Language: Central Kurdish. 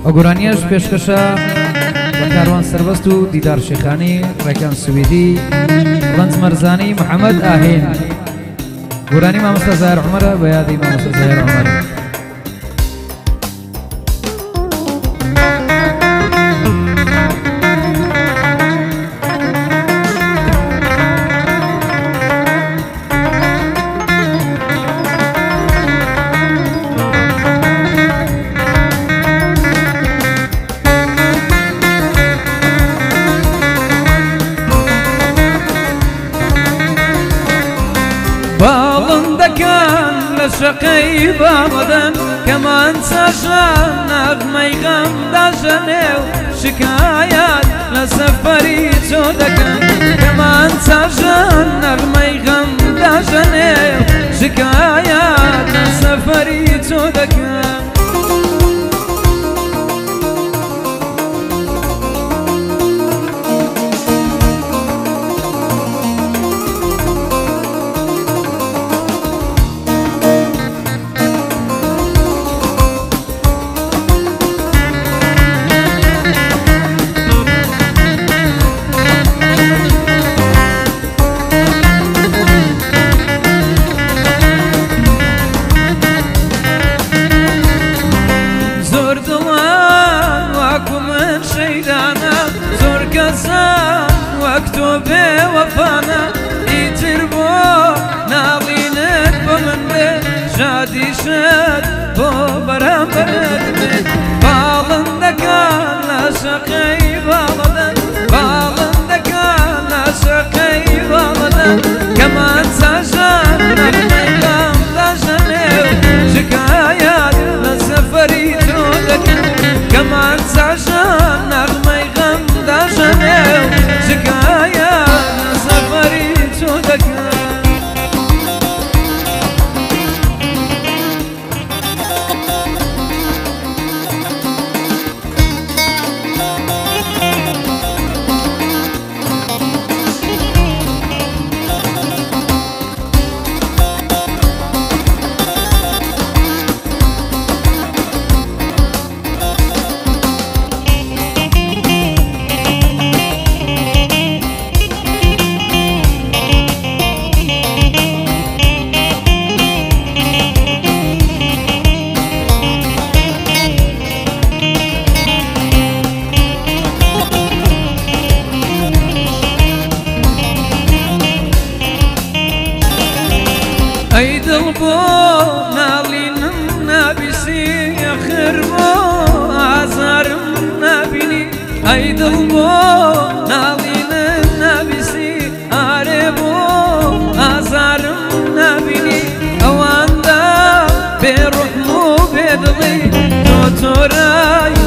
ئەگۆرانیەش پێشکەشە بە کاروان سەربەست و دیدار شێخانی ڕێکان سویدی ڕەنج مەرزانی محەممەد ئاهین گۆرانی مامۆستا زاهیر عومەرە بە یادی مامۆستا زاهیر عومەر شقي بامدن كمان ساشان نغمي غم داجنيو شكايات لسفري تودكن كمان ساشان نغمي غم داجنيو شكايات لسفري تودكن وەکتۆبێ وەفانە ئیتر بۆ ناڵینت بۆ من بێ ژادیشت بۆ بەرامبەرت بێ باڵندەکان لە شەقەی باڵەدەن باڵندەکان لە شەقەی باڵەدەن کەمان ساژان نەغمەی غەم داژەنێ شکایەت لە سەفەری تۆ دەکەن کەمان ساژان نەغمەی غەم داژەنێ شكايات سفري تودكن أي دلبو نالينم نابسي خربو عزارم نابيني أي دلبو نالينم نابسي عربو عزارم نابيني أوان دا بروح مو بدلي توتوراي